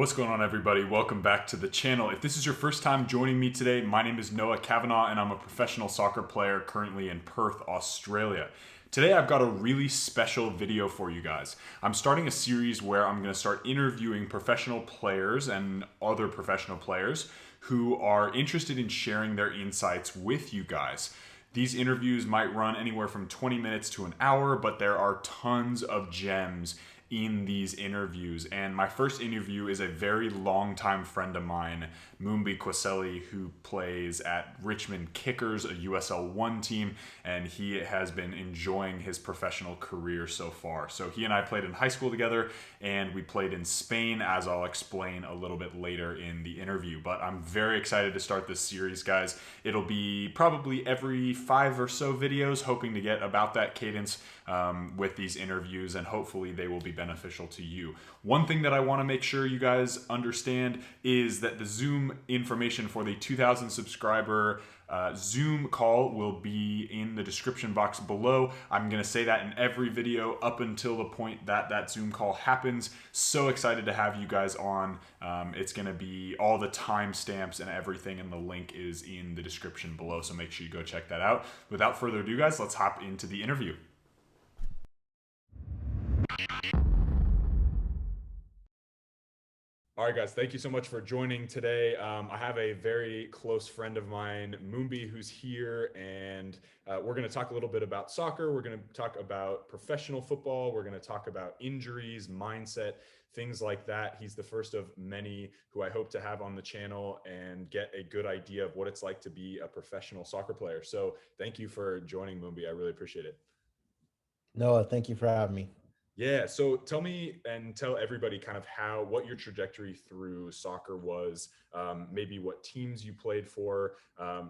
What's going on, everybody? Welcome back to the channel. If this is your first time joining me today, my name is Noah Cavanaugh and I'm a professional soccer player currently in Perth, Australia. Today I've got a really special video for you guys. I'm starting a series where I'm going to start interviewing professional players and other professional players who are interested in sharing their insights with you guys. These interviews might run anywhere from 20 minutes to an hour, but there are tons of gems in these interviews. And my first interview is a very long-time friend of mine, Mumbi Kwaseli, who plays at Richmond Kickers, a USL 1 team, and he has been enjoying his professional career so far. So he and I played in high school together, and we played in Spain, as I'll explain a little bit later in the interview. But I'm very excited to start this series, guys. It'll be probably every 5 or so videos, hoping to get about that cadence with these interviews, and hopefully they will be beneficial to you. One thing that I want to make sure you guys understand is that the Zoom information for the 2,000 subscriber Zoom call will be in the description box below. I'm going to say that in every video up until the point that that Zoom call happens. So excited to have you guys on. It's going to be all the timestamps and everything, and the link is in the description below. So make sure you go check that out. Without further ado, guys, let's hop into the interview. All right, guys, thank you so much for joining today. I have a very close friend of mine, Mumbi, who's here, and we're going to talk a little bit about soccer. We're going to talk about professional football. We're going to talk about injuries, mindset, things like that. He's the first of many who I hope to have on the channel and get a good idea of what it's like to be a professional soccer player. So thank you for joining, Mumbi. I really appreciate it. Noah, thank you for having me. Yeah, so tell me and tell everybody kind of what your trajectory through soccer was, maybe what teams you played for.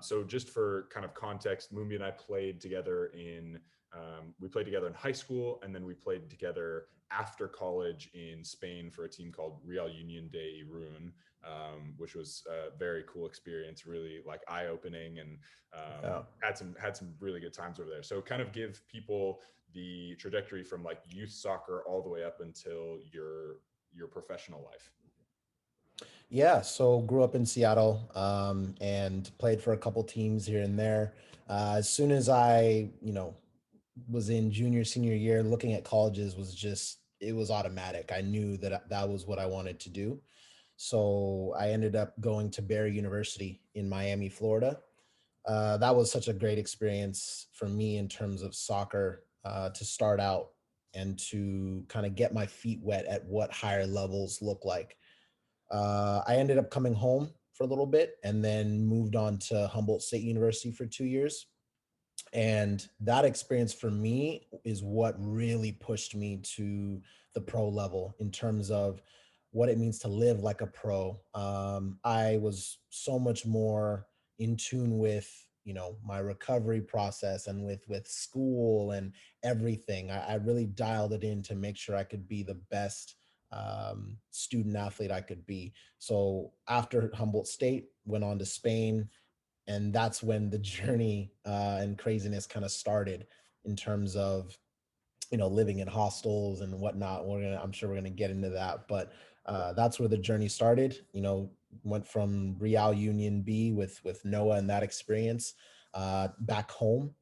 So just for kind of context, Mumbi and I played together we played together in high school, and then we played together after college in Spain for a team called Real Union de Irún, which was a very cool experience, really like eye-opening, and Yeah. had some really good times over there. So kind of give people the trajectory from like youth soccer all the way up until your professional life. Yeah, so grew up in Seattle and played for a couple teams here and there. As soon as I was in junior, senior year, looking at colleges was just, it was automatic. I knew that that was what I wanted to do. So I ended up going to Barry University in Miami, Florida. That was such a great experience for me in terms of soccer to start out and to kind of get my feet wet at what higher levels look like. I ended up coming home for a little bit and then moved on to Humboldt State University for 2 years. And that experience for me is what really pushed me to the pro level in terms of what it means to live like a pro. I was so much more in tune with my recovery process and with school and everything. I really dialed it in to make sure I could be the best student athlete I could be. So after Humboldt State, went on to Spain, and that's when the journey and craziness kind of started in terms of living in hostels and whatnot. I'm sure we're gonna get into that, but that's where the journey started. Went from Real Union B with Noah and that experience back home.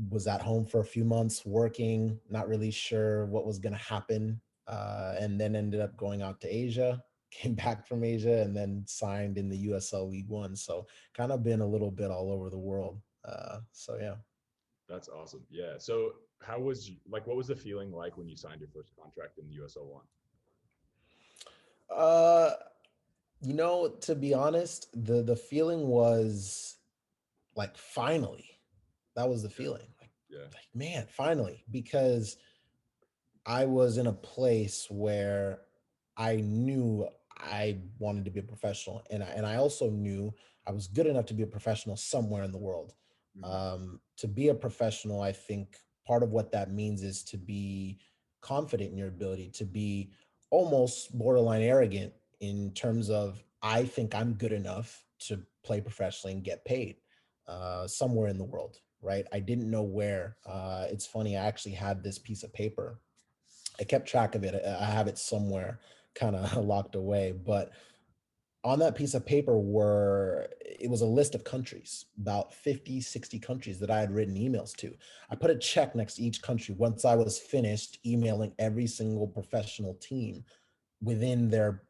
Was at home for a few months working, not really sure what was gonna happen, and then ended up going out to Asia. Came back from Asia and then signed in the USL League One. So kind of been a little bit all over the world. So yeah. That's awesome. Yeah. So how was like what was the feeling like when you signed your first contract in the USL one? Uh, to be honest, the feeling was like finally. That was the Yeah. feeling. Yeah. Like man, finally, because I was in a place where I knew I wanted to be a professional, and I also knew I was good enough to be a professional somewhere in the world. Mhm. To be a professional, I think part of what that means is to be confident in your ability, to be almost borderline arrogant in terms of I think I'm good enough to play professionally and get paid somewhere in the world. Right? I didn't know where. It's funny. I actually had this piece of paper. I kept track of it. I have it somewhere. kind of locked away. But on that piece of paper were it was a list of countries, about 50, 60 countries that I had written emails to. I put a check next to each country once I was finished emailing every single professional team within their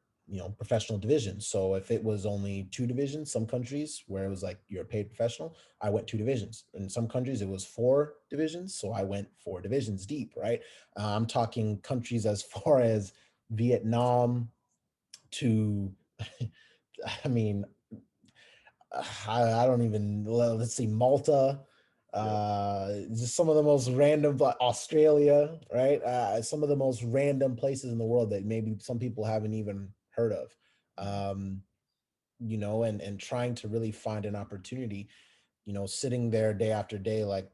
professional divisions. So if it was only two divisions, some countries where it was like you're a paid professional, I went two divisions. In some countries it was four divisions, so I went four divisions deep, right? I'm talking countries as far as Vietnam to I mean, I don't even, let's see, Malta, Yep. just some of the most random, Australia, right? Some of the most random places in the world that maybe some people haven't even heard of. Mm, Um, and trying to really find an opportunity, sitting there day after day, like,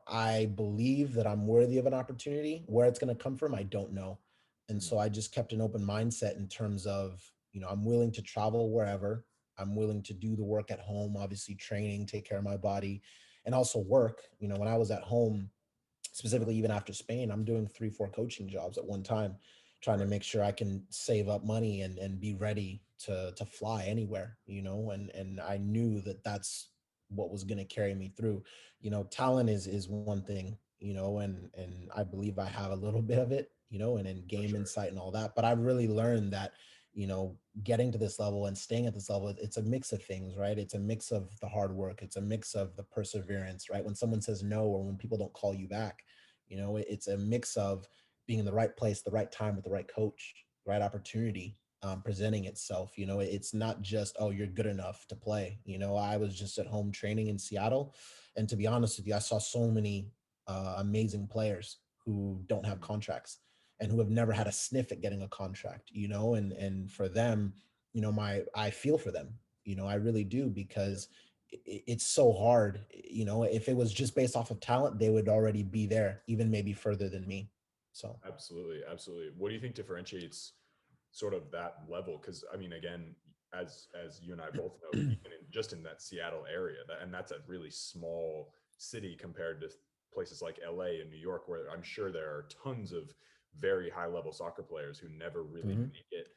I believe that I'm worthy of an opportunity. Where it's going to come from, I don't know. And mm, so I just kept an open mindset in terms of, I'm willing to travel wherever. I'm willing to do the work at home, obviously training, take care of my body, and also work. When I was at home, specifically even after Spain, I'm doing 3, 4 coaching jobs at one time, trying to right. make sure I can save up money and be ready to fly anywhere, and I knew that that's what was going to carry me through. Talent is one thing, and I believe I have a little bit of it, and For game sure. insight and all that, but I've really learned that, you know, getting to this level and staying at this level, it's a mix of things, right? It's a mix of the hard work, it's a mix of the perseverance, right? When someone says no or when people don't call you back, it's a mix of being in the right place, the right time with the right coach, the right opportunity presenting itself. It's not just, oh, you're good enough to play. I was just at home training in Seattle. And to be honest with you, I saw so many amazing players who don't have Mm, contracts and who have never had a sniff at getting a contract, and for them, I feel for them, I really do, yeah. because it's so hard. If it was just based off of talent, they would already be there, even maybe further than me. So Absolutely, absolutely. What do you think differentiates sort of that level? Because I mean, again, as you and I both know, even in just in that Seattle area, and that's a really small city compared to places like LA and New York, where I'm sure there are tons of very high level soccer players who never really mhm. make it.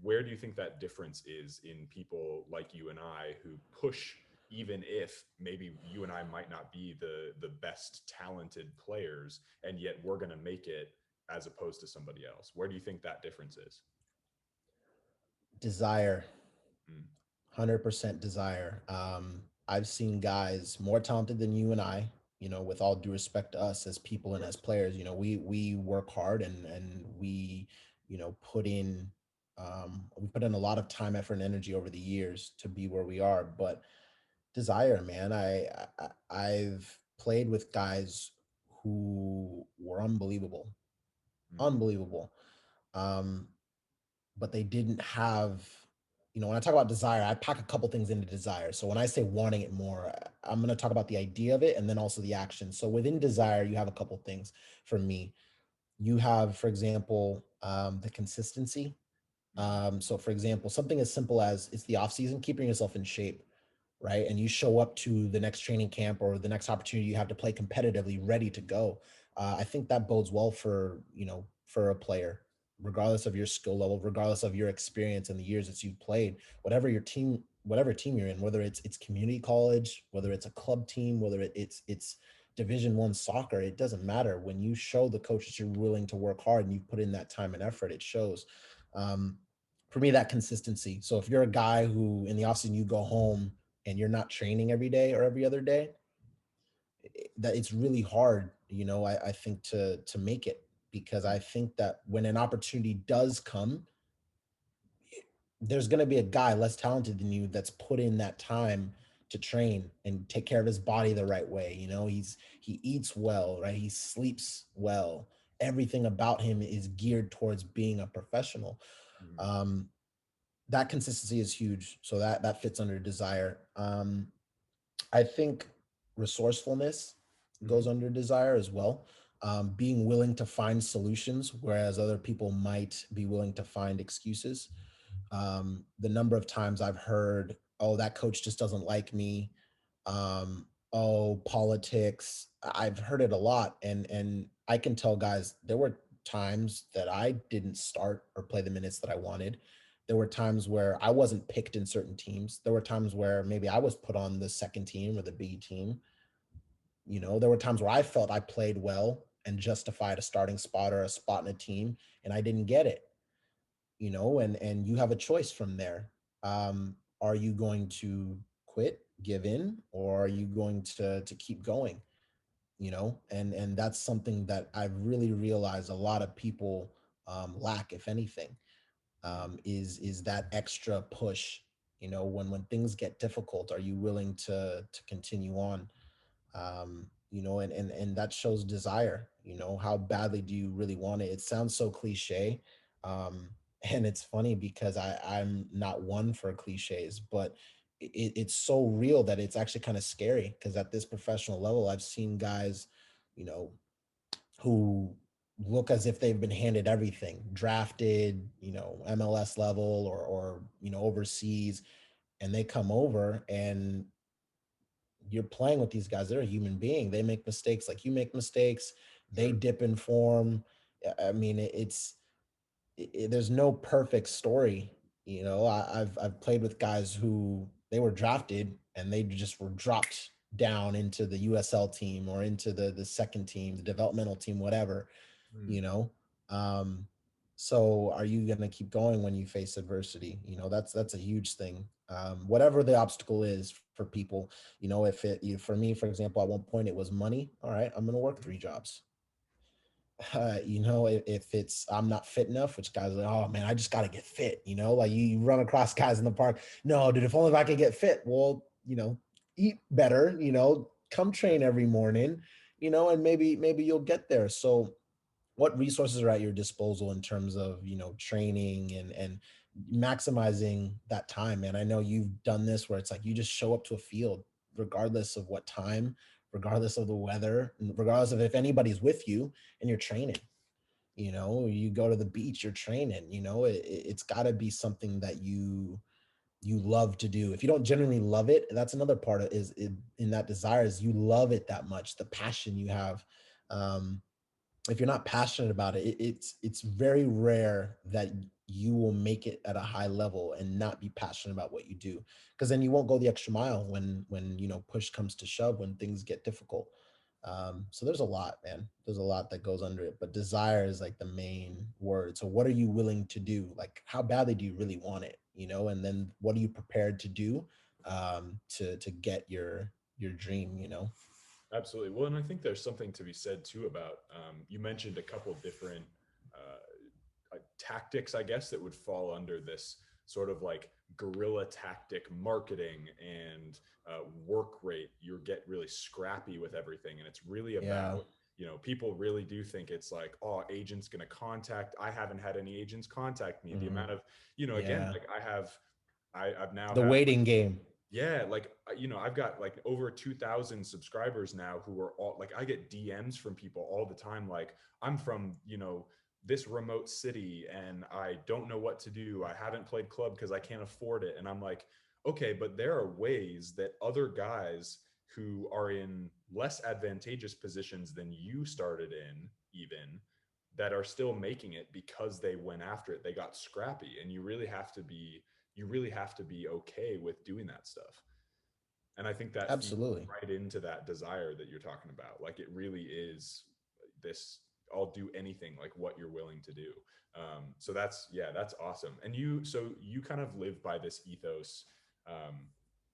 Where do you think that difference is in people like you and I who push, even if maybe you and I might not be the best talented players, and yet we're going to make it as opposed to somebody else? Where do you think that difference is? Desire. Mm, 100% desire. I've seen guys more talented than you and I, with all due respect to us as of people and as course. players, we work hard and we, put in, we put in a lot of time, effort, and energy over the years to be where we are. But desire, man, I've played with guys who were unbelievable, Mm, unbelievable. Um, but they didn't have, when I talk about desire, I pack a couple things into desire. So when I say wanting it more, I'm going to talk about the idea of it and then also the action. So within desire, you have a couple things for me. You have, for example, the consistency. mm, So for example, something as simple as it's the off season, keeping yourself in shape, right? And you show up to the next training camp or the next opportunity you have to play competitively, ready to go. I think that bodes well for, for a player, regardless of your skill level, regardless of your experience and the years that you've played, whatever team you're in, whether it's community college, whether it's a club team, whether it's Division 1 soccer, it doesn't matter. When you show the coach that you're willing to work hard and you put in that time and effort, it shows. Um, for me, that consistency. So if you're a guy who in the offseason you go home and you're not training every day or every other day, that it's really hard, I think to make it, because mm, I think that when an opportunity does come, there's going to be a guy less talented than you that's put in that time to train and take care of his body the right way. He eats well, right? He sleeps well. Everything about him is geared towards being a professional. mm, Um, that consistency is huge. So that fits under desire. I think resourcefulness goes mhm, under desire as well. Being willing to find solutions, whereas other people might be willing to find excuses. The number of times I've heard, oh, that coach just doesn't like me. Oh, politics. I've heard it a lot. And I can tell guys there were times that I didn't start or play the minutes that I wanted. There were times where I wasn't picked in certain teams. There were times where maybe I was put on the second team or the B team. There were times where I felt I played well and justified a starting spot or a spot in a team, and I didn't get it. And you have a choice from there. Are you going to quit, give in, or are you going to keep going? And that's something that I've really realized a lot of people lack, if anything, is that extra push. When things get difficult, are you willing to continue on? And that shows desire. How badly do you really want it? It sounds so cliche. um and it's funny because I'm not one for cliches, but it's so real that it's actually kind of scary, because at this professional level I've seen guys, you know who look as if they've been handed everything, drafted, MLS level, or overseas, and they come over, and you're playing with these guys. They're a human being. They make mistakes like you make mistakes. They Sure. dip in form. I mean, there's no perfect story. I've played with guys who they were drafted and they just were dropped down into the USL team or into the second team, the developmental team, whatever. Mm. you know um so are you going to keep going when you face adversity? That's a huge thing. Whatever the obstacle is for people, if for me, for example, at one point it was money. All right, I'm going to work 3 jobs. If it's I'm not fit enough, which guys are like, oh man, I just got to get fit. Like you run across guys in the park. No, dude, if only if I could get fit. Well, eat better. Come train every morning. And maybe you'll get there. So what resources are at your disposal in terms of training and maximizing that time? Man, I know you've done this where it's like you just show up to a field regardless of what time, regardless of the weather, and regardless of if anybody's with you, and you're training. You go to the beach, you're training. It's got to be something that you love to do. If you don't genuinely love it, that's another part of in that desire, is you love it that much, the passion you have. Um if you're not passionate about it, it's very rare that you will make it at a high level and not be passionate about what you do, because then you won't go the extra mile when push comes to shove, when things get difficult. So there's a lot, man. There's a lot that goes under it, but desire is like the main word. So what are you willing to do? Like, how badly do you really want it? And then what are you prepared to do to get your dream? Absolutely. Well, and I think there's something to be said too about you mentioned a couple different tactics, I guess, that would fall under this sort of like guerrilla tactic marketing and work rate. You get really scrappy with everything, and it's really Yeah. about people really do think it's like, oh, agents going to contact. I haven't had any agents contact me. The Hmm. amount of again, Yeah. like I've now The have waiting game. yeah, like I've got like over 2,000 subscribers now who are all like, I get DMs from people all the time like, I'm from, this remote city and I don't know what to do. I haven't played club because I can't afford it. And I'm like, okay, but there are ways that other guys who are in less advantageous positions than you started in, even, that are still making it because they went after it. They got scrappy, and you really have to be okay with doing that stuff. And I think that feeds Absolutely. right into that desire that you're talking about. Like, it really is this, I'll do anything, like what you're willing to do. So that's, yeah, that's awesome. And so you kind of live by this ethos. Um,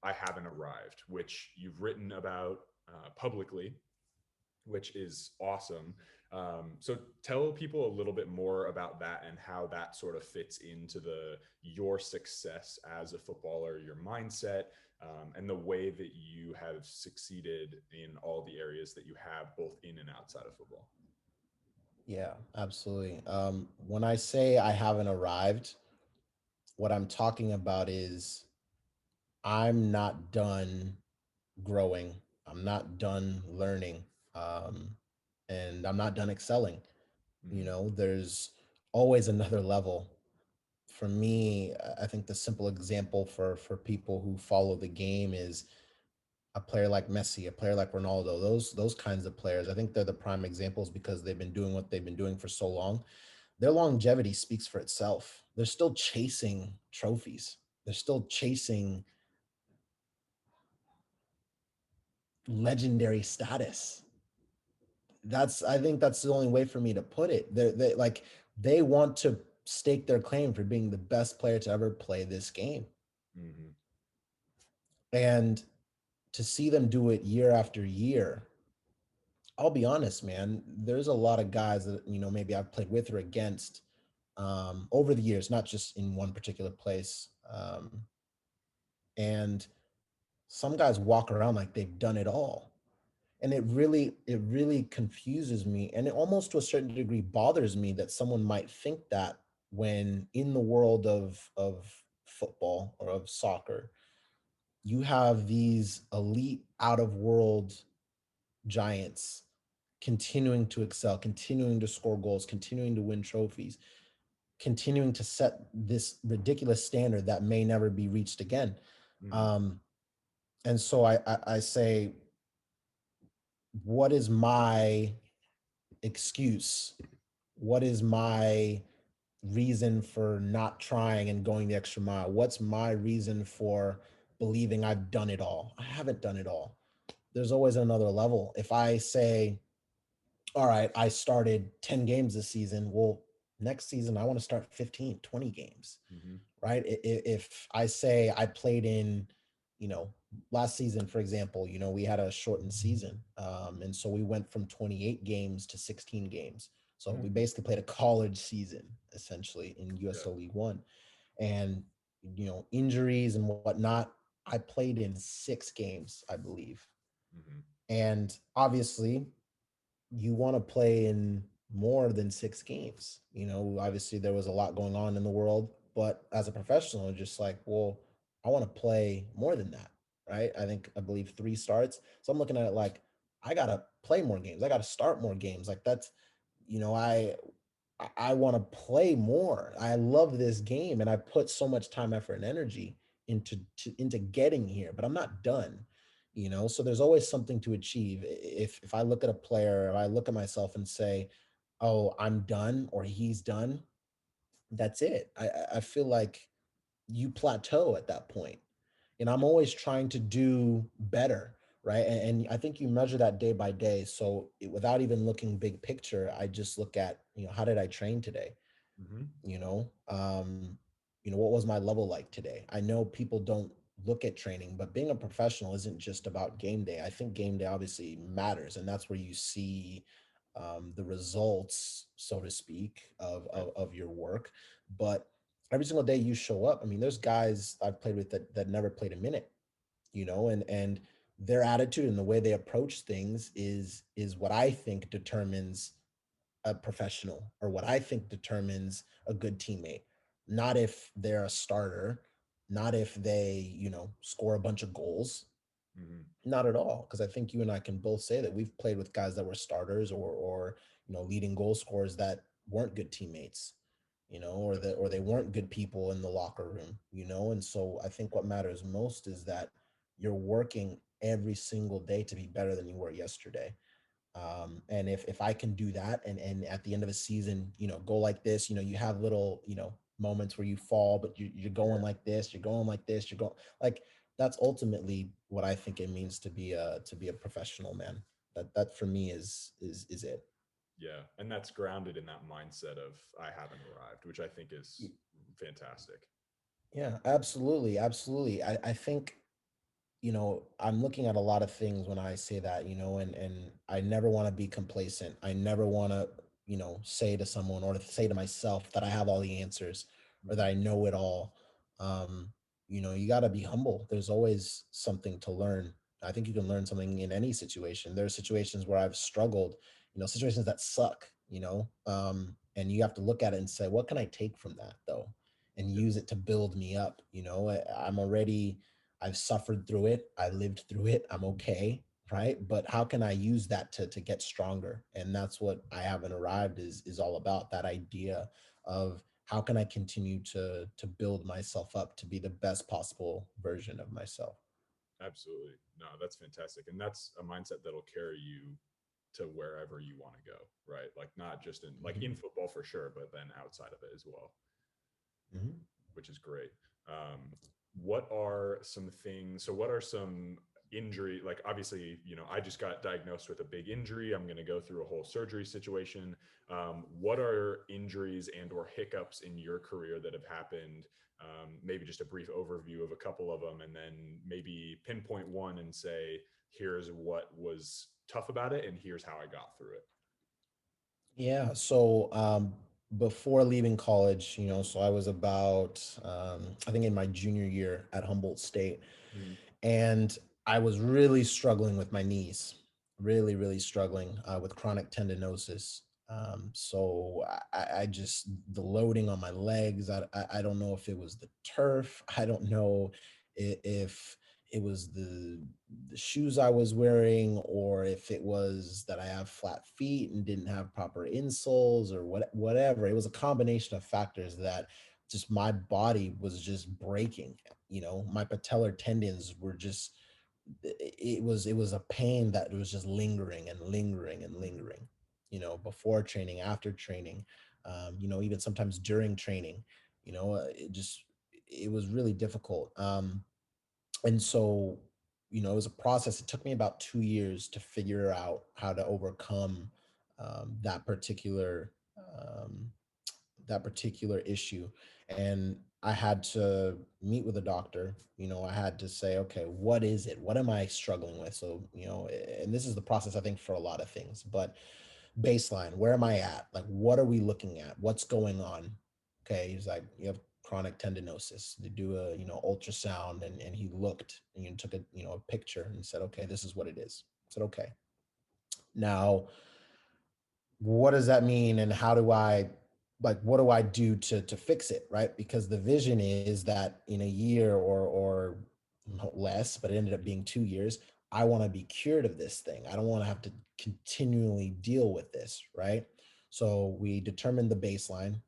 I haven't arrived, which you've written about publicly, which is awesome. So tell people a little bit more about that and how that sort of fits into the your success as a footballer, your mindset, and the way that you have succeeded in all the areas that you have, both in and outside of football. Yeah, absolutely. When I say I haven't arrived, what I'm talking about is I'm not done growing. I'm not done learning. Um, and I'm not done excelling. Mm, There's always another level. For me, I think the simple example for people who follow the game is a player like Messi, a player like Ronaldo, those kinds of players, I think they're the prime examples because they've been doing what they've been doing for so long. Their longevity speaks for itself. They're still chasing trophies. They're still chasing legendary status. That's I think that's the only way for me to put it. They like they want to stake their claim for being the best player to ever play this game. Mm-hmm. And to see them do it year after year, I'll be honest, man, there's a lot of guys that, maybe I've played with or against over the years, not just in one particular place. And some guys walk around like they've done it all. And it really confuses me, and it almost to a certain degree bothers me that someone might think that when in the world of football or of soccer, you have these elite out of world giants continuing to excel, continuing to score goals, continuing to win trophies, continuing to set this ridiculous standard that may never be reached again. Mm-hmm. Um, and so I say, what is my excuse? What is my reason for not trying and going the extra mile? What's my reason for believing I've done it all? I haven't done it all. There's always another level. If I say, all right, I started 10 games this season, well, next season I want to start 15, 20 games, Mm-hmm. right? If I say I played in, you know, last season, for example, we had a shortened season. And so we went from 28 games to 16 games. So we Mm-hmm. basically played a college season essentially in Yeah. USL League One. And, injuries and whatnot, I played in 6 games, I believe. Mm-hmm. And obviously, you want to play in more than 6 games. Obviously there was a lot going on in the world, but as a professional, it's just like, well, I want to play more than that, right? I believe 3 starts. So I'm looking at it like I gotta play more games. I gotta start more games. Like that's, you know, I want to play more. I love this game, and I put so much time, effort, and energy into getting here. But I'm not done, So there's always something to achieve. If I look at a player, if I look at myself and say, "Oh, I'm done," or "He's done," that's it. I feel like you plateau at that point, and I'm always trying to do better, right? And I think you measure that day by day. So without even looking big picture, I just look at, how did I train today? Mm-hmm. you know um what was my level like today? I know people don't look at training, but being a professional isn't just about game day. I think game day obviously matters, and that's where you see the results, so to speak, of, Right. of your work. But every single day you show up, I mean, there's guys I've played with that never played a minute, and their attitude and the way they approach things is what I think determines a professional, or what I think determines a good teammate. Not if they're a starter, not if they, score a bunch of goals. Mm-hmm. Not at all. Because I think you and I can both say that we've played with guys that were starters, or leading goal scorers that weren't good teammates, or they Absolutely. weren't good people in the locker room, and so I think what matters most is that you're working every single day to be better than you were yesterday. And if I can do that, and at the end of a season, go like this, you have little, moments where you fall, but you're going Yeah. like this, you're going like this, you're going like that's ultimately what I think it means to be a professional, man. That for me is it. Yeah. And that's grounded in that mindset of I haven't arrived, which I think is fantastic. Yeah, absolutely, absolutely. I think, I'm looking at a lot of things when I say that, and I never want to be complacent. I never want to, say to someone or to say to myself that I have all the answers, or that Mm-hmm. I know it all. Um, you got to be humble. There's always something to learn. I think you can learn something in any situation. There are situations where I've struggled, situations that suck, and you have to look at it and say, what can I take from that though? And Yeah. use it to build me up. I'm already, I've suffered through it. I lived through it. I'm okay, right? But how can I use that to get stronger? And that's what I haven't arrived is all about, that idea of how can I continue to build myself up to be the best possible version of myself. Absolutely. No, that's fantastic. And that's a mindset that'll carry you to wherever you want to go, right? Like not just in like in Mhm. football for sure, but then outside of it as well, Mhm. which is great. What are some things? So, what are some injury? Like, obviously, I just got diagnosed with a big injury. I'm going to go through a whole surgery situation. What are injuries and/or hiccups in your career that have happened? Maybe just a brief overview of a couple of them, and then maybe pinpoint one and say, here's what was tough about it, and here's how I got through it. Yeah. So before leaving college, so I was about, I think in my junior year at Humboldt State, Mm, and I was really struggling with my knees, really, really struggling with chronic tendinosis. So I just the loading on my legs. I don't know if it was the turf. I don't know if it was the shoes I was wearing, or if it was that I have flat feet and didn't have proper insoles, or whatever. It was a combination of factors that just my body was just breaking. My patellar tendons were just, it was a pain that was just lingering and lingering and mm, lingering, before training, after training, even sometimes during training. It was really difficult. And so, it was a process. It took me about 2 years to figure out how to overcome that um, particular issue. And I had to meet with a doctor. I had to say, okay, what is it? What am I struggling with? So, and this is the process, I think, for a lot of things. But baseline, where am I at? Like, what are we looking at? What's going on? Okay, he's like, you have chronic tendinosis. They do a, ultrasound, and he looked and took a, a picture and said, okay, this is what it is. I said, okay. Now, what does that mean, and how do I, like, what do I do to fix it, right? Because the vision is that in a year or less, but it ended up being 2 years, I want to be cured of this thing. I don't want to have to continually deal with this, right? So we determined the baseline.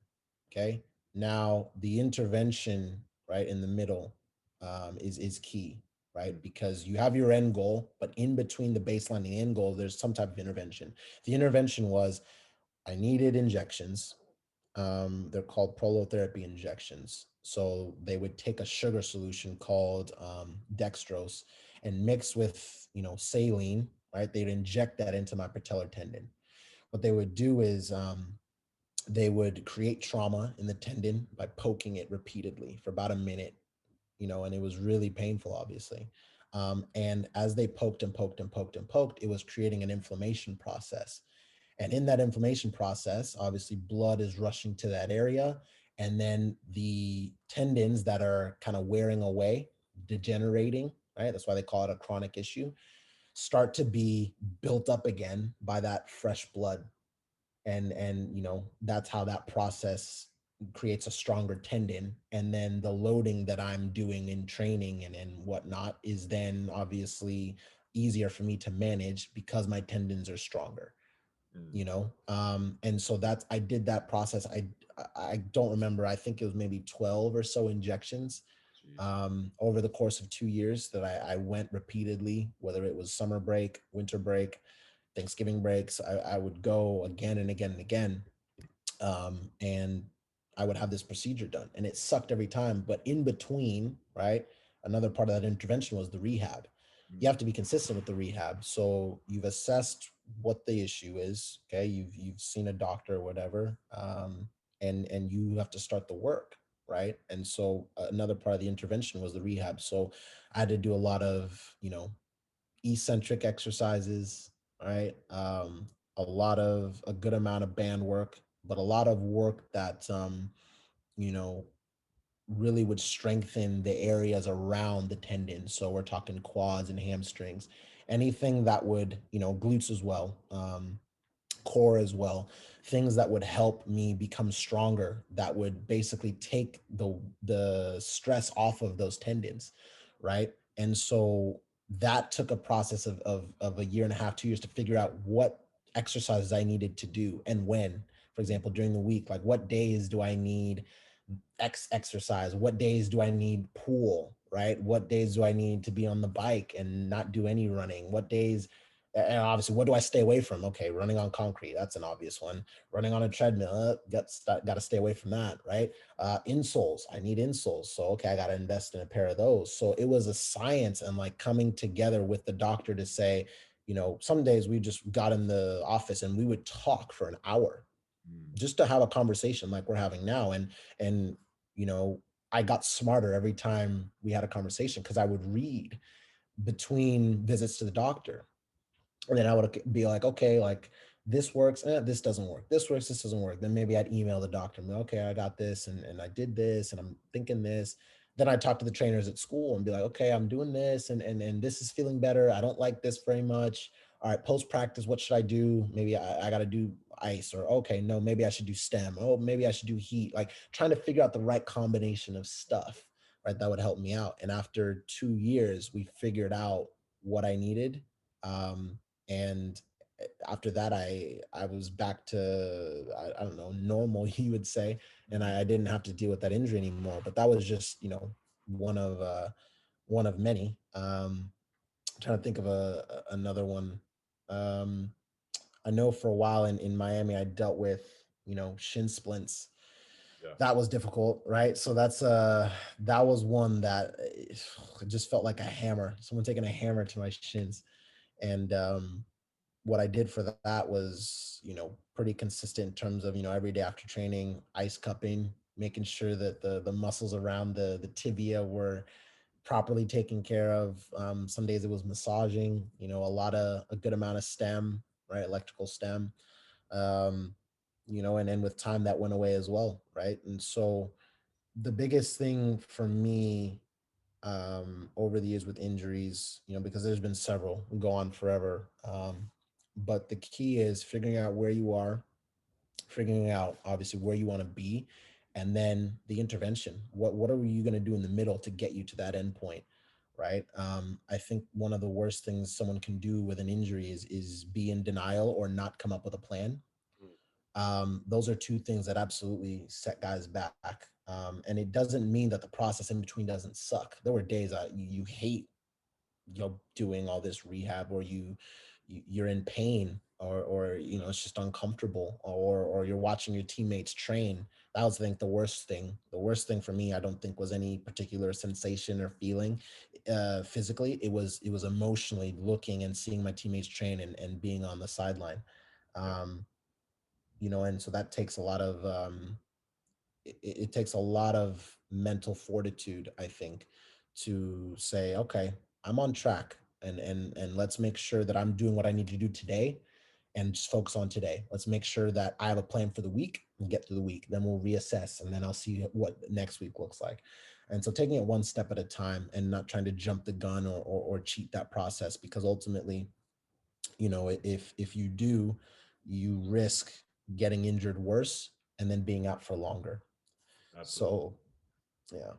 Okay, now the intervention, right, in the middle, is key, right? Because you have your end goal, but in between the baseline and the end goal, there's some type of intervention. The intervention was, I needed injections. They're called prolotherapy injections. So they would take a sugar solution called dextrose and mix with, saline, right? They'd inject that into my patellar tendon. What they would do is, they would create trauma in the tendon by poking it repeatedly for about a minute, and it was really painful, obviously. And as they poked and poked and poked and poked, it was creating an inflammation process. And in that inflammation process, obviously, blood is rushing to that area. And then the tendons that are kind of wearing away, degenerating, right? That's why they call it a chronic issue, start to be built up again by that fresh blood. And that's how that process creates a stronger tendon. And then the loading that I'm doing in training and whatnot is then obviously easier for me to manage because my tendons are stronger. mm. And so that's, I did that process. I don't remember, I think it was maybe 12 or so injections Jeez. over the course of 2 years that I went repeatedly, whether it was summer break, winter break, Thanksgiving breaks. I would go again and again and again. And I would have this procedure done, and it sucked every time. But in between, right, another part of that intervention was the rehab. You Mm, have to be consistent with the rehab. So you've assessed what the issue is. Okay, you've seen a doctor or whatever, and you have to start the work, right? And so another part of the intervention was the rehab. So I had to do a lot of, eccentric exercises, right? A good amount of band work, but a lot of work that, you know, really would strengthen the areas around the tendon. So we're talking quads and hamstrings, anything that would, glutes as well, core as well, things that would help me become stronger, that would basically take the stress off of those tendons, right? And so that took a process of a year and a half, 2 years, to figure out what exercises I needed to do and when. For example, during the week, like, what days do I need X exercise? What days do I need pool? right? What days do I need to be on the bike and not do any running? What days, and obviously, what do I stay away from? Okay, running on concrete, that's an obvious one. Running on a treadmill, got to stay away from that, right? Insoles, I need insoles. So, okay, I got to invest in a pair of those. So it was a science and like coming together with the doctor to say, some days we just got in the office and we would talk for an hour Mm. just to have a conversation like we're having now. And you know I got smarter every time we had a conversation because I would read between visits to the doctor, and then I would be like, okay, like this works, this doesn't work, this works, this doesn't work. Then maybe I'd email the doctor and be, okay, I got this, and I did this, and I'm thinking this. Then I'd talk to the trainers at school and be like, okay, I'm doing this, and this is feeling better. I don't like this very much. All right, post practice, what should I do? Maybe I got to do ice, or okay, no, maybe I should do stem. Oh, maybe I should do heat. Like trying to figure out the right combination of stuff, right? That would help me out. And after 2 years, we figured out what I needed. And after that, I was back to, I don't know, normal, you would say, and I didn't have to deal with that injury anymore. But that was just one of one of many. Trying to think of another one. um I know for a while in Miami I dealt with shin splints. Yeah. That was difficult, right? So that was one that it just felt like a hammer, someone taking a hammer to my shins. And what I did for that was, pretty consistent in terms of, every day after training, ice cupping, making sure that the muscles around the tibia were properly taken care of. Some days it was massaging, a good amount of stem, right? Electrical stem. Um, and then with time that went away as well, right? And so the biggest thing for me over the years with injuries, because there's been several, we go on forever. But the key is figuring out where you are, figuring out obviously where you want to be, and then the intervention. What are you going to do in the middle to get you to that end point, right? I think one of the worst things someone can do with an injury is be in denial or not come up with a plan. Those are two things that absolutely set guys back. And it doesn't mean that the process in between doesn't suck. There were days you hate doing all this rehab, or you're in pain, or it's just uncomfortable, or you're watching your teammates train. That was, I think, the worst thing for me. I don't think was any particular sensation or feeling physically. It was emotionally looking and seeing my teammates train, and being on the sideline. Yeah. um and so that takes a lot of it takes a lot of mental fortitude, I think, to say, okay, I'm on track, and let's make sure that I'm doing what I need to do today, and just focus on today. Let's make sure that I have a plan for the week and get through the week. Then we'll reassess, and then I'll see what next week looks like. And so taking it one step at a time and not trying to jump the gun, or cheat that process, because ultimately, if you do, you risk getting injured worse and then being out for longer. Absolutely. So, yeah,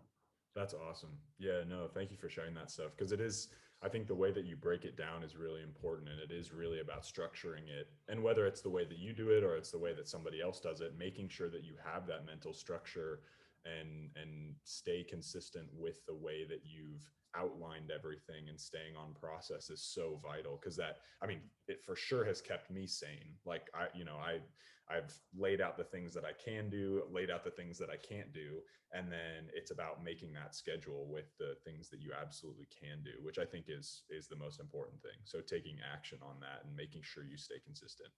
That's awesome. Yeah, no, thank you for sharing that stuff because it is, I think the way that you break it down is really important and it is really about structuring it. And whether it's the way that you do it or it's the way that somebody else does it, making sure that you have that mental structure and stay consistent with the way that you've outlined everything and staying on process is so vital because that, I mean, it for sure has kept me sane. Like I've laid out the things that I can do, laid out the things that I can't do, and then it's about making that schedule with the things that you absolutely can do, which I think is the most important thing. So taking action on that and making sure you stay consistent,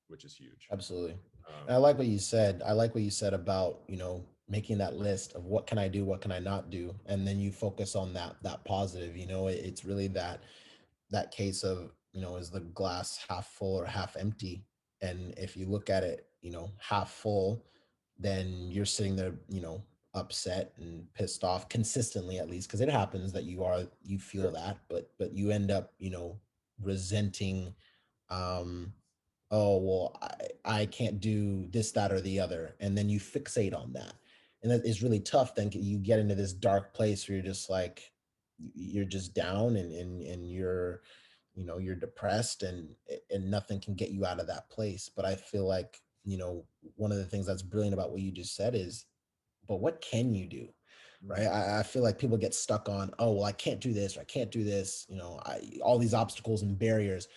which is huge. absolutely. And I um, like what you said. I like what you said about, making that list of what can I do, what can I not do, and then you focus on that positive. It's really that case of, is the glass half full or half empty? And if you look at it, half full, then you're sitting there, upset and pissed off consistently, at least, because it happens that you feel sure. that, but you end up, resenting, um oh, well, I can't do this, that, or the other, and then you fixate on that, and that is really tough. Then you get into this dark place where you're just like, you're just down, and you're depressed, and nothing can get you out of that place. But I feel like, one of the things that's brilliant about what you just said is, but what can you do? right? Mm. I feel like people get stuck on, oh, well, I can't do this or I can't do this, all these obstacles and barriers.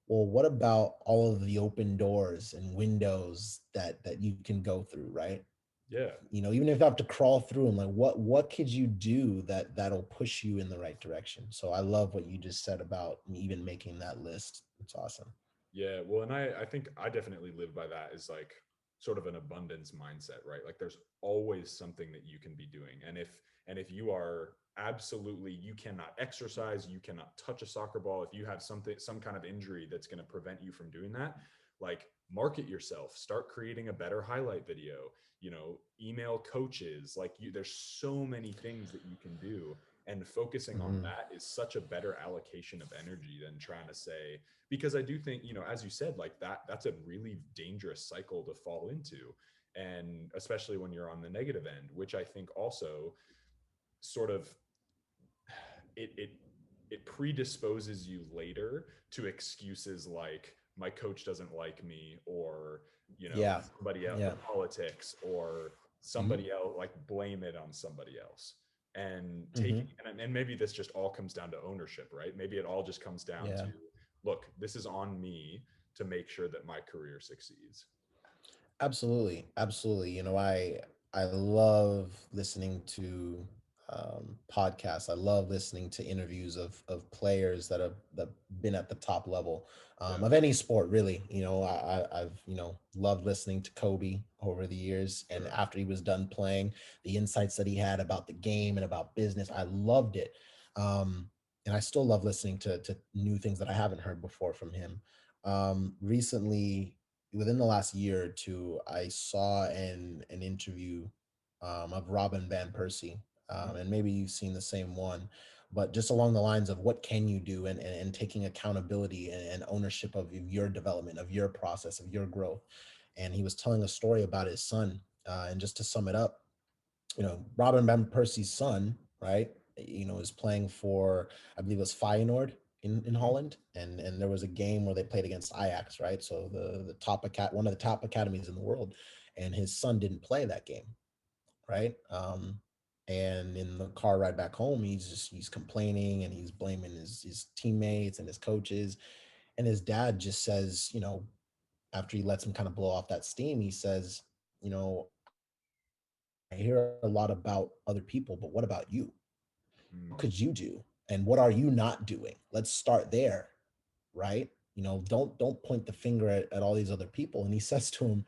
Well, what about all of the open doors and windows that you can go through, right? Yeah. Even if you have to crawl through them, like what could you do that'll push you in the right direction? So I love what you just said about even making that list. It's awesome. Yeah, well, and I think I definitely live by that is like sort of an abundance mindset, right? Like there's always something that you can be doing. And if you are absolutely you cannot exercise, you cannot touch a soccer ball, if you have some kind of injury that's going to prevent you from doing that, like market yourself, start creating a better highlight video, email coaches, like there's so many things that you can do. And focusing on Mhm. that is such a better allocation of energy than trying to say, because I do think, as you said, like that's a really dangerous cycle to fall into. And especially when you're on the negative end, which I think also sort of it it it predisposes you later to excuses like my coach doesn't like me, or Yeah. somebody else, the Yeah. politics, or Hmm. somebody else, like blame it on somebody else. And taking Hmm. and maybe this just all comes down to ownership, right? Maybe it all just comes down to, Yeah. look, this is on me to make sure that my career succeeds. Absolutely, absolutely. I love listening to podcasts. I love listening to interviews of players that been at the top level Yeah, of any sport, really. I've loved listening to Kobe over the years, and sure. after he was done playing, the insights that he had about the game and about business, I loved it. And I still love listening to new things that I haven't heard before from him. Recently, within the last year or two, I saw an interview of Robin Van Persie, Mhm. and maybe you've seen the same one, but just along the lines of what can you do, and taking accountability and ownership of your development, of your process, of your growth. And he was telling a story about his son, and just to sum it up, Robin Van Persie's son, right? Is playing for, I believe it was Feyenoord in Mhm. Holland, and there was a game where they played against Ajax, right? So one of the top academies in the world, and his son didn't play that game, right? And in the car ride back home, he's complaining and he's blaming his teammates and his coaches, and his dad just says, after he lets him kind of blow off that steam, he says, I hear a lot about other people, but what about you? What Mm. could you do? And what are you not doing? Let's start there, right? Don't point the finger at all these other people. And he says to him,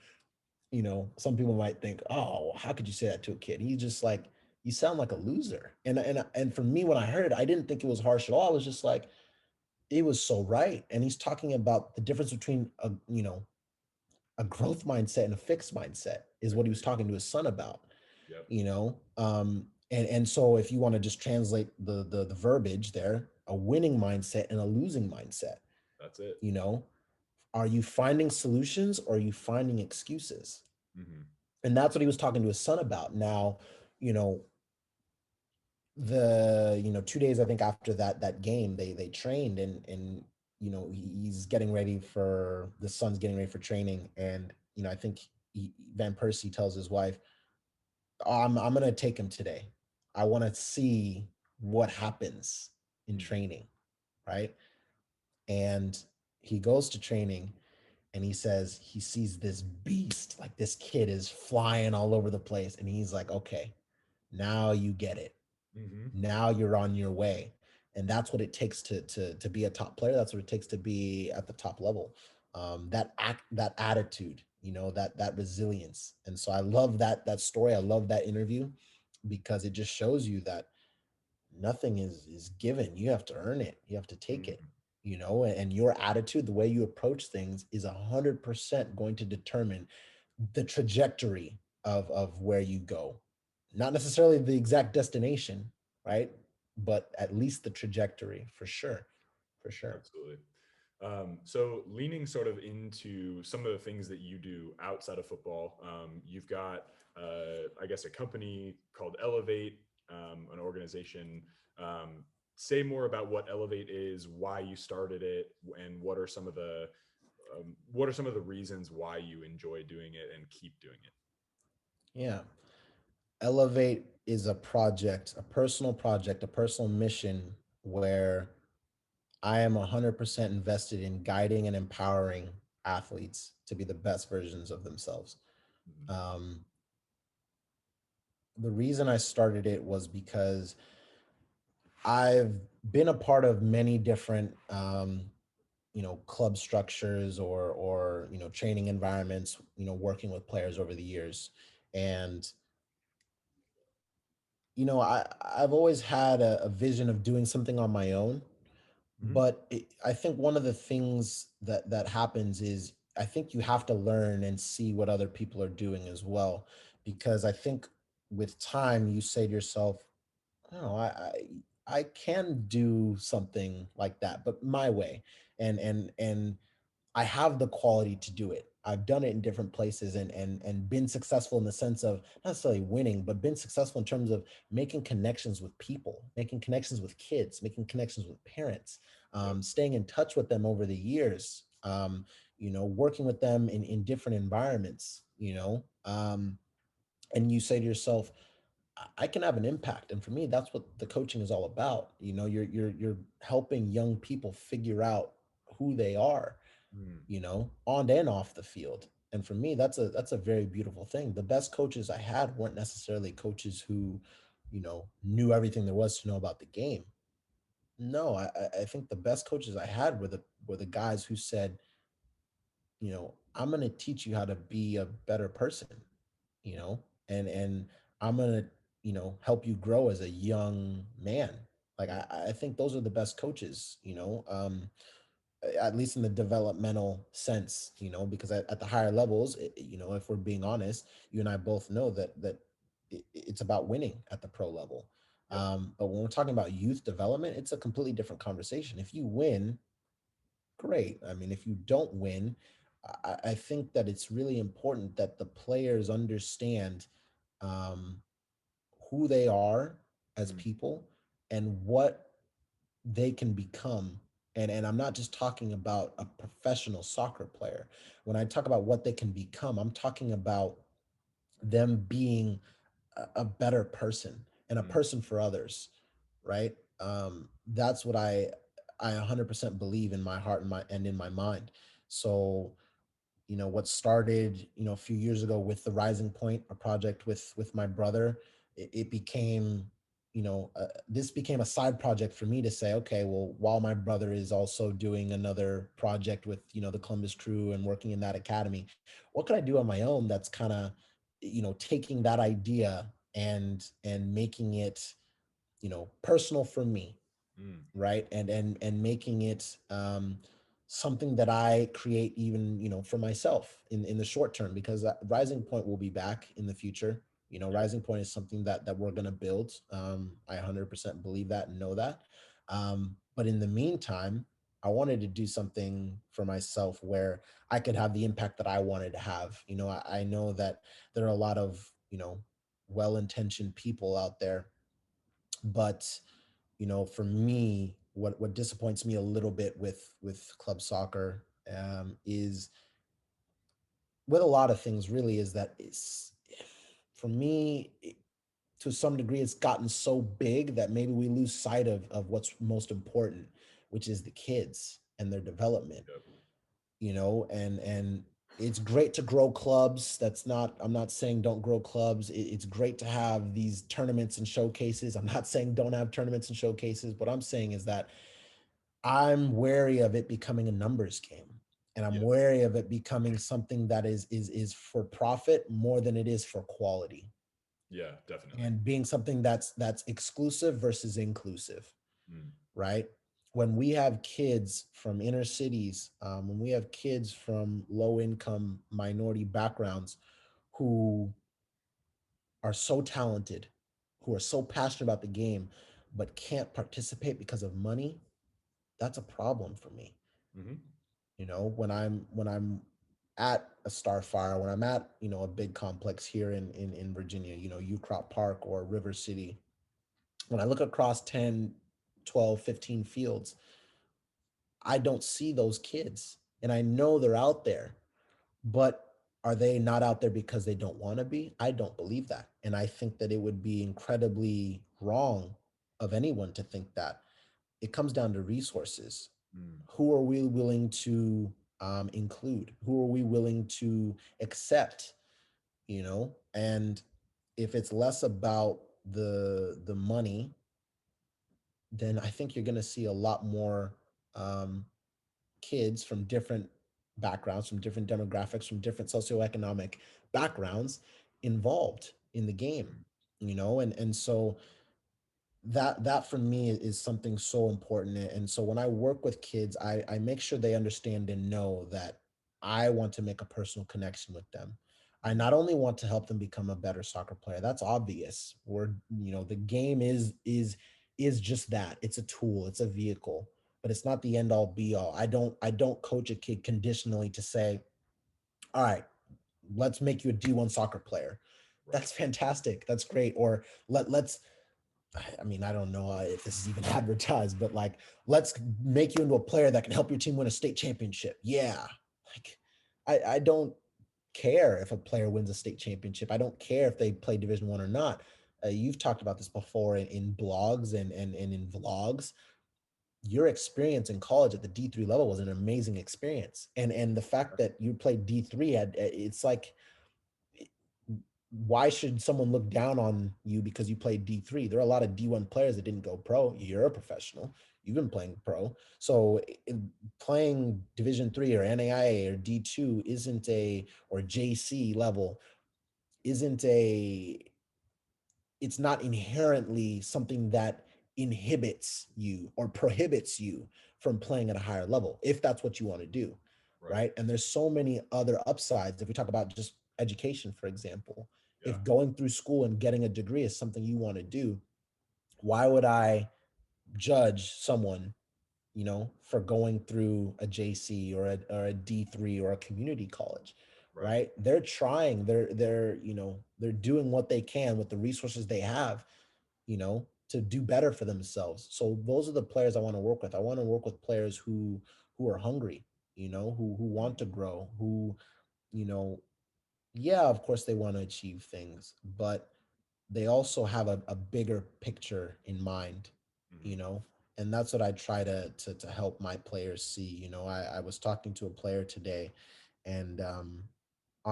some people might think, oh, how could you say that to a kid? He's just like, you sound like a loser. And for me, when I heard it, I didn't think it was harsh at all. I was just like, it was so right. And he's talking about the difference between a growth mindset and a fixed mindset is what he was Agreed. talking to his son about. Yep. And so if you want to just translate the verbiage there, a winning mindset and a losing mindset, That's it. you know are you finding solutions or are you finding excuses? Hmm. And that's what he was talking to his son about. Now, you know the 2 days, I think, after that game, they trained, and he's getting ready for the son's getting ready for training. And I think Van Persie tells his wife, I'm gonna take him today. I want to see what happens in Hmm. training, right? And he goes to training, and he says he sees this beast, like this kid is flying all over the place, and he's like, okay, now you get it. Hmm. Now you're on your way. And that's what it takes to be a top player. That's what it takes to be at the top level. That attitude, that resilience. And so I love that story. I love that interview, because it just shows you that nothing is given. You have to earn it. You have to take it. Hmm. And your attitude, the way you approach things, is 100% going to determine the trajectory of where you go. Not necessarily the exact destination, right? But at least the trajectory, for sure. For sure. Absolutely. So leaning sort of into some of the things that you do outside of football, you've got, I guess, a company called Elevate, an organization. Um, Say more about what Elevate is, why you started it, and what are some of the reasons why you enjoy doing it and keep doing it. Yeah. Elevate is a project, a personal project, a personal mission where I am 100% invested in guiding and empowering athletes to be the best versions of themselves. Mhm. Um, the reason I started it was because I've been a part of many different club structures or training environments, working with players over the years. And I've always had a vision of doing something on my own. Mhm. But I think one of the things that happens is I think you have to learn and see what other people are doing as well, because I think with time you say to yourself, oh, I can do something like that, but my way, and I have the quality to do it. I've done it in different places and been successful in the sense of not necessarily winning, but been successful in terms of making connections with people, making connections with kids, making connections with parents, Yep. staying in touch with them over the years, working with them in different environments, and you say to yourself, I can have an impact. And for me, that's what the coaching is all about. You're helping young people figure out who they are, Mm. on and off the field. And for me, that's a very beautiful thing. The best coaches I had weren't necessarily coaches who, knew everything there was to know about the game. No, I think the best coaches I had were the guys who said, I'm gonna teach you how to be a better person, and I'm gonna, help you grow as a young man. Like Yeah. I think those are the best coaches, at least in the developmental sense, because at the higher levels, if we're being honest, you and I both know that it's about winning at the pro level. Yep. But when we're talking about youth development, it's a completely different conversation. If you win, great. I mean, if you don't win, I think that it's really important that the players understand um, who they are as Mm. people and what they can become. And I'm not just talking about a professional soccer player. When I talk about what they can become, I'm talking about them being a better person and a Mm. person for others, right? That's what I 100% believe in my heart and in my mind. So what started a few years ago with the Rising Point, a project with my brother, it became this became a side project for me to say, okay, well, while my brother is also doing another project with the Columbus Crew and working in that academy, what could I do on my own that's kind of taking that idea and making it personal for me, Mm. right? And making it something that I create even for myself in the short term, because Rising Point will be back in the future. Yep. Rising Point is something that we're going to build. I 100% believe that and know that. But in the meantime, I wanted to do something for myself where I could have the impact that I wanted to have. I know that there are a lot of well-intentioned people out there, but for me, what disappoints me a little bit with club soccer, is with a lot of things really, is that it's for me to some degree it's gotten so big that maybe we lose sight of what's most important, which is the kids and their development. Yep. And it's great to grow clubs. I'm not saying don't grow clubs. It's great to have these tournaments and showcases. I'm not saying don't have tournaments and showcases. What I'm saying is that I'm wary of it becoming a numbers game, and I'm Yeah. wary of it becoming something that is for profit more than it is for quality, Yeah. Definitely. and being something that's exclusive versus inclusive, Mm. right? When we have kids from inner cities, when we have kids from low income minority backgrounds who are so talented, who are so passionate about the game, but can't participate because of money, that's a problem for me. Mm-hmm. When I'm at a Starfire, when I'm at a big complex here in Virginia, Ucrop Park or River City, when I look across 10, 12, 15 fields, I don't see those kids, and I know they're out there, but Are they not out there because they don't want to be? I don't believe that. And I think that it would be incredibly wrong of anyone to think that. It comes down to resources. Mm, Who are we willing to include? Who are we willing to accept? And if it's less about the money, then I think you're going to see a lot more um, kids from different backgrounds, from different demographics, from different socioeconomic backgrounds involved in the game. mm, And so that for me is something so important. And so when I work with kids, I make sure they understand and know that I want to make a personal connection with them. I mm, not only want to help them become a better soccer player. That's obvious. The game is just that. It's a tool, it's a vehicle, but it's not the end all be all. I don't coach a kid conditionally to say, all right, let's make you a D1 soccer player. right. That's fantastic. That's great. Or let's I mean, I don't know if this is even advertised, but like, let's make you into a player that can help your team win a state championship. Yeah. Like, I don't care if a player wins a state championship. I don't care if they play Division 1 or not. You've talked about this before in blogs and in vlogs. Your experience in college at the D3 level was an amazing experience. And the fact that you played D3 it's like, why should someone look down on you because you played D3? There are a lot of D1 players that didn't go pro. You're a professional. You've been playing pro. So playing Division 3 or NAIA or D2 isn't a, or JC level isn't a, it's not inherently something that inhibits you or prohibits you from playing at a higher level if that's what you want to do, Right. right? And there's so many other upsides. If we talk about just education, for example, Yeah. if going through school and getting a degree is something you want to do, why would I judge someone, for going through a JC or a D3 or a community college, Right. right? They're trying, they're doing what they can with the resources they have, to do better for themselves. So those are the players I want to work with. I want to work with players who are hungry, who want Mm, to grow, who, you know, yeah, of course they want to achieve things, but they also have a bigger picture in mind, you mm, know, and that's what I try to help my players see. I was talking to a player today, and on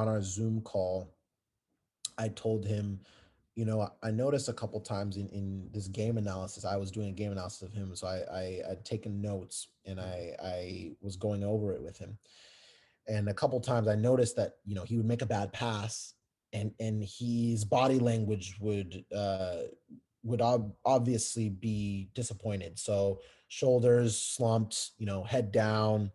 our Zoom call, I told him, I noticed a couple times in this game analysis, I was doing a game analysis of him. So I'd taken notes and I was going over it with him. And a couple times I noticed that, he would make a bad pass and his body language would obviously be disappointed. So shoulders slumped, head down,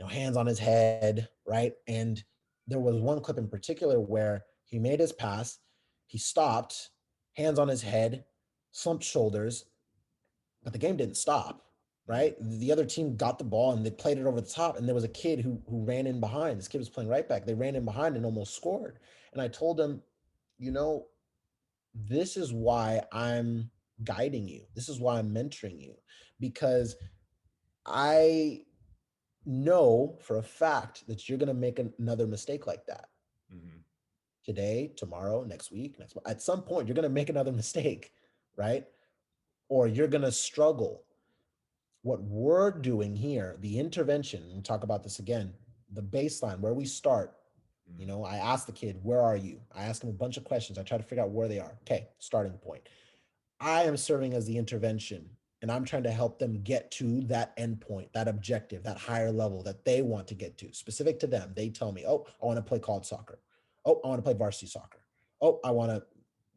hands on his head, right? And there was one clip in particular where he made his pass, he stopped, hands on his head, slumped shoulders, but the game didn't stop, mm, right? The other team got the ball and they played it over the top, and there was a kid who ran in behind. This kid was playing right back. They ran in behind and almost scored. And I told him, you know, this is why I'm guiding you. This is why I'm mentoring you, because I know for a fact that you're going to make another mistake like that mm, today, tomorrow, next week, next month. At some point, you're going to make another mistake, right? Or you're going to struggle. What we're doing here, the intervention, and we'll talk about this again, the baseline, where we start. mm, I ask the kid, where are you? I ask him a bunch of questions. I try to figure out where they are. Okay, starting point. I am serving as the intervention, and I'm trying to help them get to that endpoint, that objective, that higher level that they want to get to, specific to them. They tell me, oh, I want to play college soccer. Oh, I want to play varsity soccer. Oh,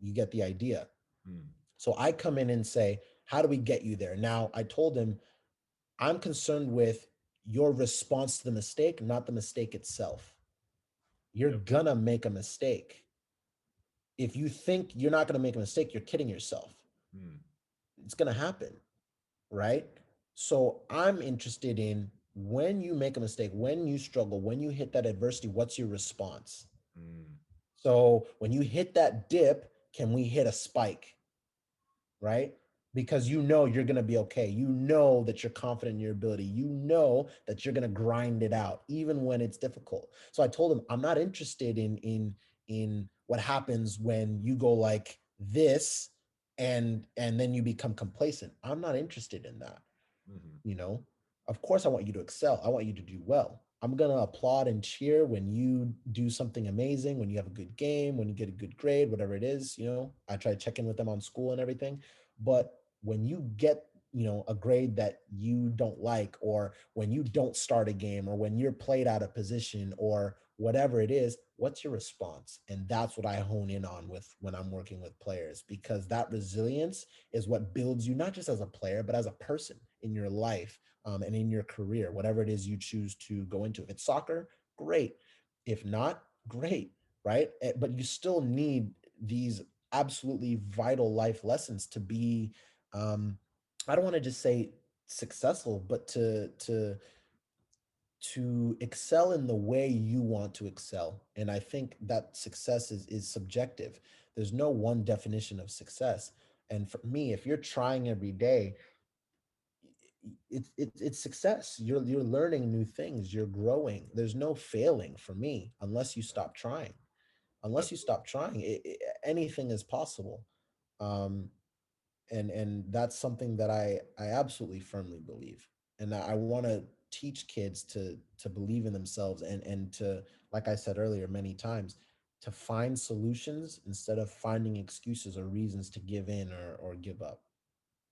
you get the idea. mm. So I come in and say, how do we get you there? Now, I told him, I'm concerned with your response to the mistake, not the mistake itself. You're Yep. gonna make a mistake. If you think you're not gonna make a mistake, you're kidding yourself. Mm, It's gonna happen, right? So I'm interested in, when you make a mistake, when you struggle, when you hit that adversity, what's your response? mm, So when you hit that dip, can we hit a spike, right? because you know you're going to be okay. You know that you're confident in your ability. You know that you're going to grind it out even when it's difficult. So I told him I'm not interested in what happens when you go like this and then you become complacent. I'm not interested in that. Hmm. You know, of course I want you to excel. I want you to do well. I'm going to applaud and cheer when you do something amazing, when you have a good game, when you get a good grade, whatever it is. I try to check in with them on school and everything. But when you get, a grade that you don't like, or when you don't start a game, or when you're played out of position, or whatever it is, what's your response? And that's what I hone in on with when I'm working with players, because that resilience is what builds you, not just as a player, but as a person in your life, and in your career, whatever it is you choose to go into. If it's soccer, great. If not, great, right? But you still need these absolutely vital life lessons to be, um, I don't want to just say successful, but to excel in the way you want to excel. And I think that success is subjective. There's no one definition of success. And for me, if you're trying every day, it's success. You're learning new things. You're growing. There's no failing for me unless you stop trying. Unless you Absolutely. stop trying, anything is possible. Um, and that's something that I absolutely firmly believe. And I want to teach kids to believe in themselves, and to, like I said earlier many times, to find solutions instead of finding excuses or reasons to give in or give up.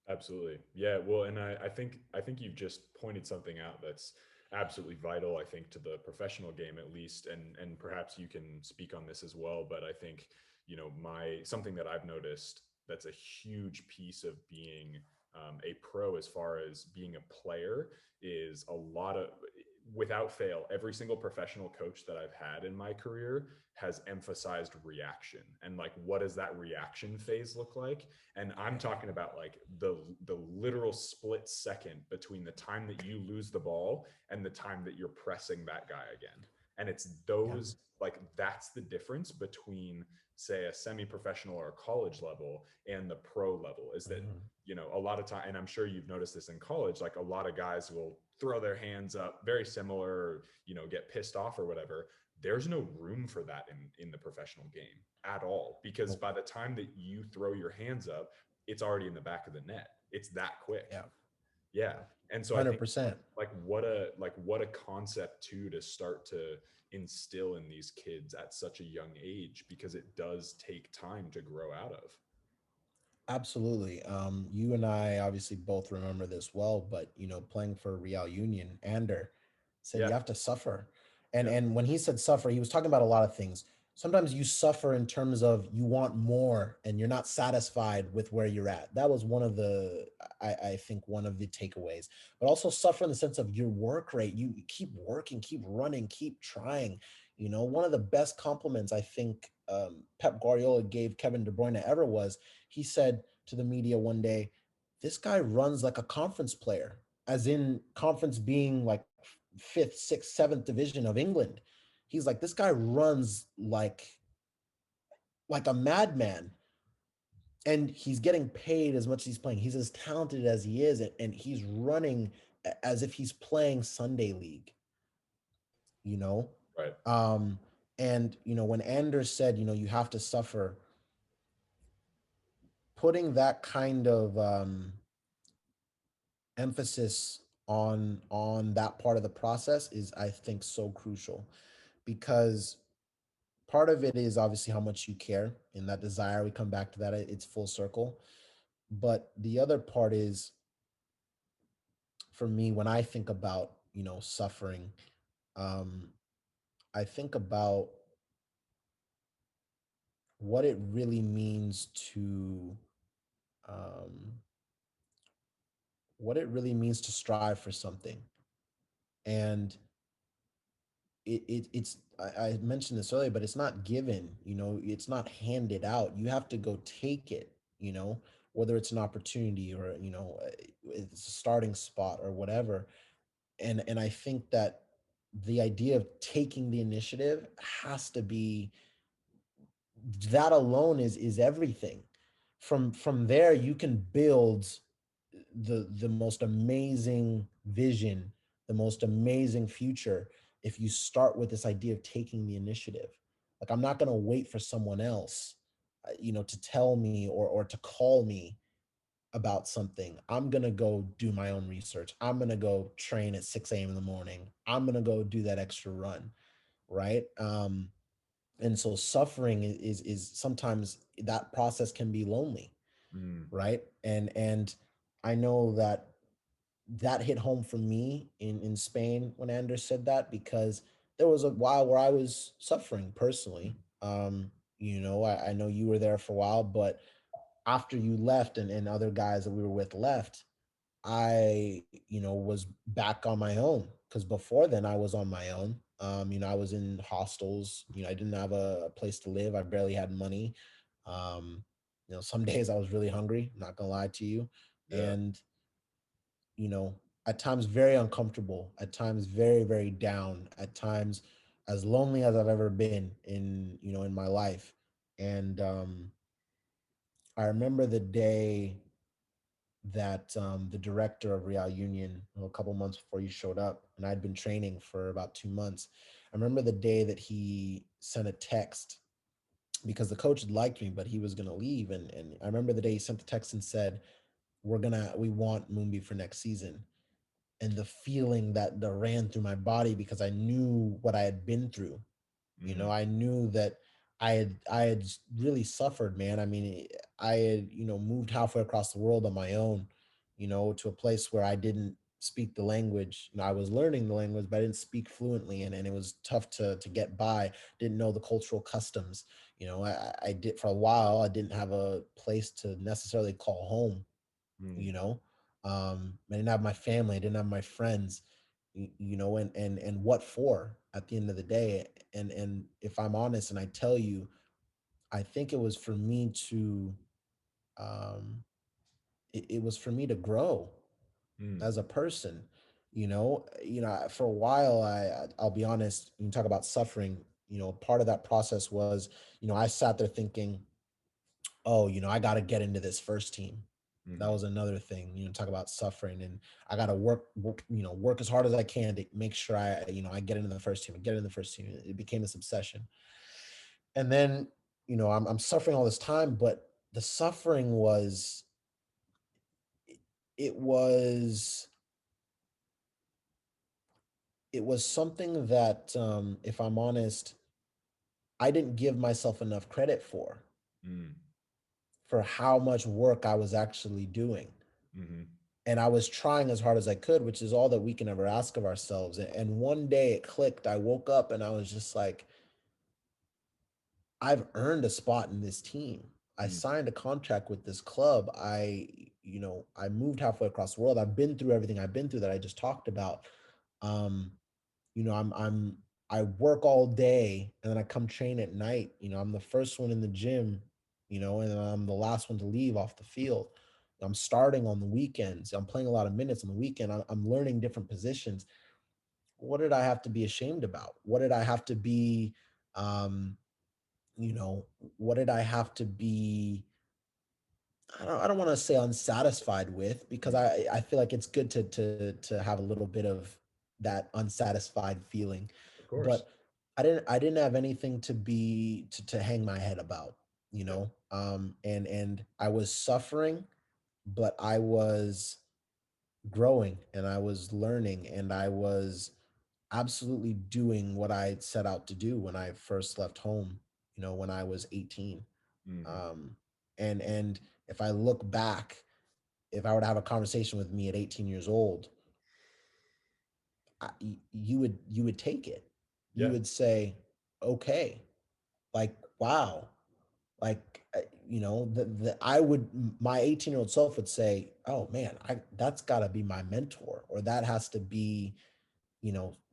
Absolutely. Yeah. Well, and I think you've just pointed something out that's absolutely vital, I think, to the professional game at least. And perhaps you can speak on this as well. But I think, my something that I've noticed that's a huge piece of being a pro as far as being a player is a lot of, without fail, every single professional coach that I've had in my career has emphasized reaction, and like, what does that reaction phase look like? And I'm Yeah. talking about like the literal split second between the time that you lose the ball and the time that you're pressing that guy again. And it's Yeah. those, like, that's the difference between, say, a semi-professional or a college level and the pro level, is that, Mhm. a lot of time, and I'm sure you've noticed this in college, like a lot of guys will throw their hands up very similar, or, get pissed off or whatever. There's no room for that in the professional game at all, because Nope. by the time that you throw your hands up, it's already in the back of the net. It's that quick. Yeah. Yeah. And so I think, 100%. like what a concept too, to start to instill in these kids at such a young age, because it does take time to grow out of. Absolutely. You and I obviously both remember this well, but playing for Real Union, Ander said you Yeah. have to suffer. And Yeah. and when he said suffer, he was talking about a lot of things. Sometimes you suffer in terms of you want more and you're not satisfied with where you're at. That was one of the, I think, one of the takeaways. But also suffer in the sense of your work rate. You keep working, keep running, keep trying. One of the best compliments I think, Pep Guardiola gave Kevin De Bruyne ever was, he said to the media one day, "This guy runs like a conference player, as in conference being like fifth, sixth, seventh division of England." He's like, "This guy runs like a madman, and he's getting paid as much as he's playing. He's as talented as he is, and he's running as if he's playing Sunday league." You know, Right. um, and when Anders said, you have to suffer, putting that kind of, emphasis on that part of the process is, I think, so crucial, because part of it is obviously how much you care and that desire. We come back to that, it's full circle. But the other part is, for me, when I think about suffering, um I think about what it really means to, um what it really means to strive for something. And I mentioned this earlier, but it's not given, it's not handed out. You have to go take it, whether it's an opportunity, or it's a starting spot or whatever. And I think that the idea of taking the initiative has to be, that alone is everything. From there you can build the most amazing vision, the most amazing future, if you start with this idea of taking the initiative. Like, I'm not going to wait for someone else, to tell me or to call me about something. I'm going to go do my own research. I'm going to go train at 6 a.m. in the morning. I'm going to go do that extra run, right? And so suffering is sometimes that process can be lonely, Mm. right? And I know that that hit home for me in Spain when Anders said that, because there was a while where I was suffering personally. I know you were there for a while, but after you left and other guys that we were with left, I, was back on my own, because before then I was on my own. I was in hostels. I didn't have a place to live. I barely had money. Um, some days I was really hungry, not gonna lie to you. Yeah. And, you know, at times very uncomfortable, at times very, very down, at times as lonely as I've ever been in my life. And I remember the day that the director of Real Union, a couple months before you showed up, and I'd been training for about 2 months. I remember the day that he sent a text, because the coach had liked me, but he was gonna leave. And I remember the day he sent the text and said, we want Moonby for next season. And the feeling that ran through my body, because I knew what I had been through. Mm. I knew that I had really suffered, man. I mean, I had, moved halfway across the world on my own, to a place where I didn't speak the language. I was learning the language, but I didn't speak fluently, and it was tough to get by. Didn't know the cultural customs. I did for a while. I didn't have a place to necessarily call home. Mm. you know I didn't have my family, I didn't have my friends. And what for, at the end of the day. And if I'm honest and I tell you, I think um it was for me to grow Mm. as a person. For a while, I'll be honest, when you talk about suffering, part of that process was, I sat there thinking, oh, I got to get into this first team. That Mm. was another thing, talk about suffering. And I got to work as hard as I can to make sure I get into the first team, get in the first team. It became this obsession. And then, I'm suffering all this time, but the suffering was, it was, it was something that, if I'm honest, I didn't give myself enough credit Mm. for how much work I was actually doing. Mm-hmm. And I was trying as hard as I could, which is all that we can ever ask of ourselves. And one day it clicked. I woke up and I was just like, I've earned a spot in this team. I Mm. signed a contract with this club. I moved halfway across the world. I've been through everything I've been through that I just talked about. Um, I work all day and then I come train at night. I'm the first one in the gym, and I'm the last one to leave off the field. I'm starting on the weekends. I'm playing a lot of minutes on the weekend. I'm learning different positions. What did I have to be ashamed about? What did I have to be, um, you know, what did I have to be? I don't want to say unsatisfied with, because Mm. I feel like it's good to have a little bit of that unsatisfied feeling. Of course. But I didn't have anything to hang my head about, Yeah. and I was suffering, but I was growing and I was learning and I was absolutely doing what I set out to do when I first left home, when I was 18. Mm-hmm. Um, and if I look back, if I were to have a conversation with me at 18 years old, you would take it. You Yeah. would say, okay, like, wow, like, the I would my 18-year-old self would say, oh man, that's got to be my mentor, or that has to be,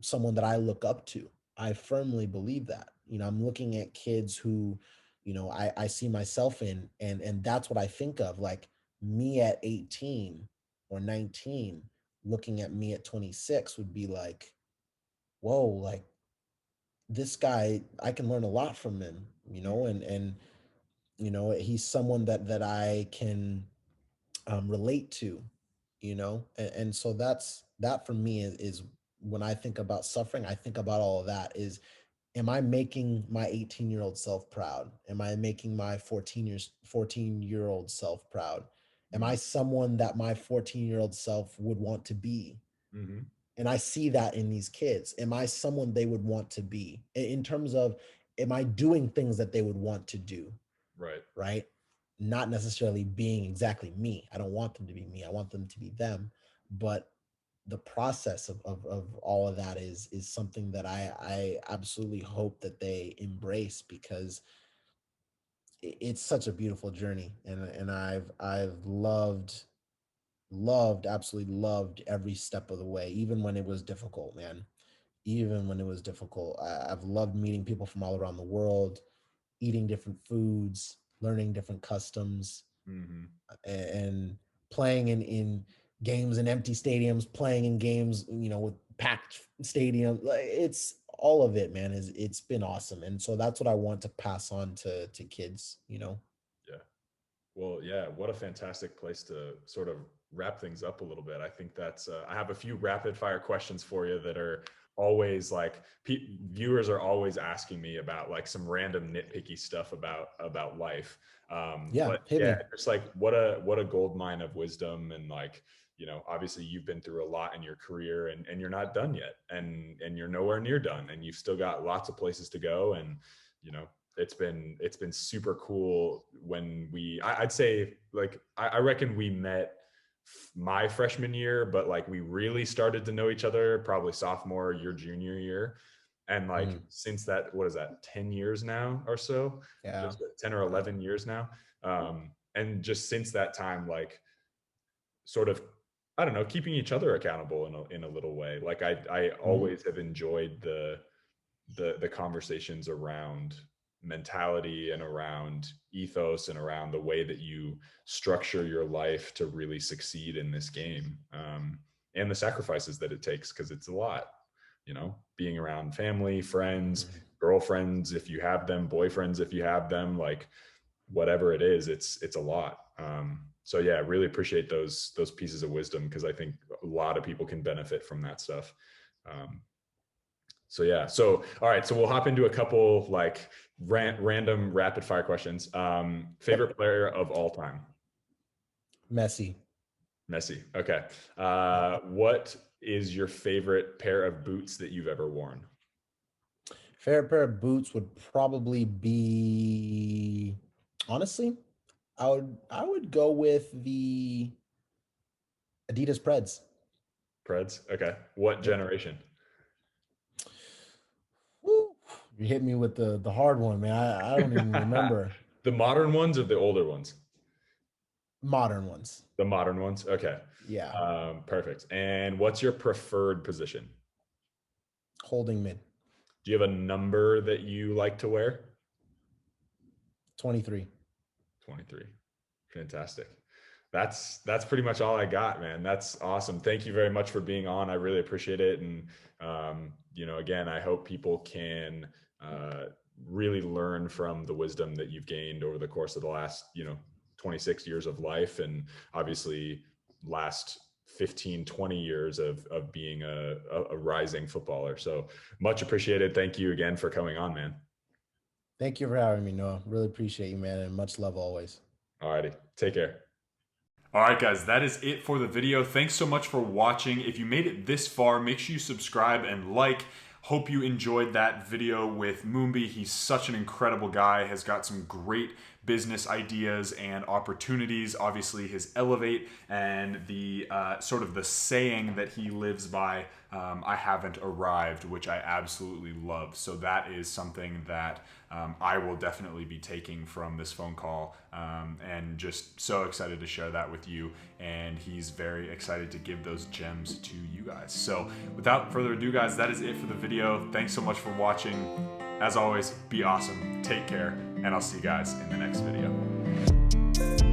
someone that I look up to. I firmly believe that. I'm looking at kids who, I see myself in, and that's what I think of, like, me at 18 or 19 looking at me at 26 would be like, whoa, like, this guy, I can learn a lot from him, and He's someone that I can relate to, and so that for me is when I think about suffering, I think about all of that. Is am I making my 18-year-old self proud? Am I making my 14-year-old self proud? Am I someone that my 14-year-old self would want to be? Mm-hmm. And I see that in these kids. Am I someone they would want to be in terms of, am I doing things that they would want to do? Right. Right. Not necessarily being exactly me. I don't want them to be me. I want them to be them. But the process of all of that is something that I absolutely hope that they embrace, because it's such a beautiful journey, and I've loved, absolutely loved every step of the way, even when it was difficult, man. Even when it was difficult, I've loved meeting people from all around the world, eating different foods, learning different customs, Mm-hmm. and playing in games in empty stadiums, playing in games, with packed stadium. Like, it's all of it, man. It's been awesome, and so that's what I want to pass on to kids. Yeah. Well, yeah, what a fantastic place to sort of wrap things up a little bit. I think that's, I have a few rapid fire questions for you that are always like, viewers are always asking me about like some random nitpicky stuff about life. Yeah, But hit yeah, me. it's like, what a gold mine of wisdom. And like, obviously you've been through a lot in your career, and you're not done yet, and you're nowhere near done, and you've still got lots of places to go. And, you know, it's been super cool when I'd say like I reckon we met my freshman year, but like we really started to know each other probably sophomore, your junior year. And like Mm, since that, what is that, 10 years now or so? yeah. Just 10 or Wow. 11 years now. And just since that time, like sort of, I don't know, keeping each other accountable in a little way. Like I Mhm. always have enjoyed the conversations around mentality and around ethos and around the way that you structure your life to really succeed in this game, and the sacrifices that it takes, because it's a lot, being around family, friends, Mhm. girlfriends if you have them, boyfriends if you have them, like whatever it is, it's a lot. So yeah, really appreciate those pieces of wisdom, because I think a lot of people can benefit from that stuff. So yeah. So all right. So we'll hop into a couple like random rapid fire questions. Yep. Favorite player of all time? Messi. Messi. Okay. Yeah. What is your favorite pair of boots that you've ever worn? Favorite pair of boots would probably be, honestly, I would go with the Adidas Preds. Preds. Okay. What Yep. generation? Woo. You hit me with the hard one, man. I don't even remember. The modern ones or the older ones? Modern ones. The modern ones. Okay. Yeah. Perfect. And what's your preferred position? Holding mid. Do you have a number that you like to wear? 23. 23. Fantastic. That's pretty much all I got, man. That's awesome. Thank you very much for being on. I really appreciate it. And again, I hope people can uh, really learn from the wisdom that you've gained over the course of the last 26 years of life, and obviously last 15, 20 years of being a rising footballer. So much appreciated. Thank you again for coming on, man. Thank you for having me, Noah. Really appreciate you, man, and much love always. All righty. Take care. All right, guys, that is it for the video. Thanks so much for watching. If you made it this far, make sure you subscribe and like. Hope you enjoyed that video with Moombi. He's such an incredible guy, has got some great business ideas and opportunities. Obviously, his Elevate and the sort of the saying that he lives by, I haven't arrived, which I absolutely love. So that is something that I will definitely be taking from this phone call, and just so excited to share that with you. And he's very excited to give those gems to you guys. So without further ado, guys, that is it for the video. Thanks so much for watching. As always, be awesome, take care, and I'll see you guys in the next video.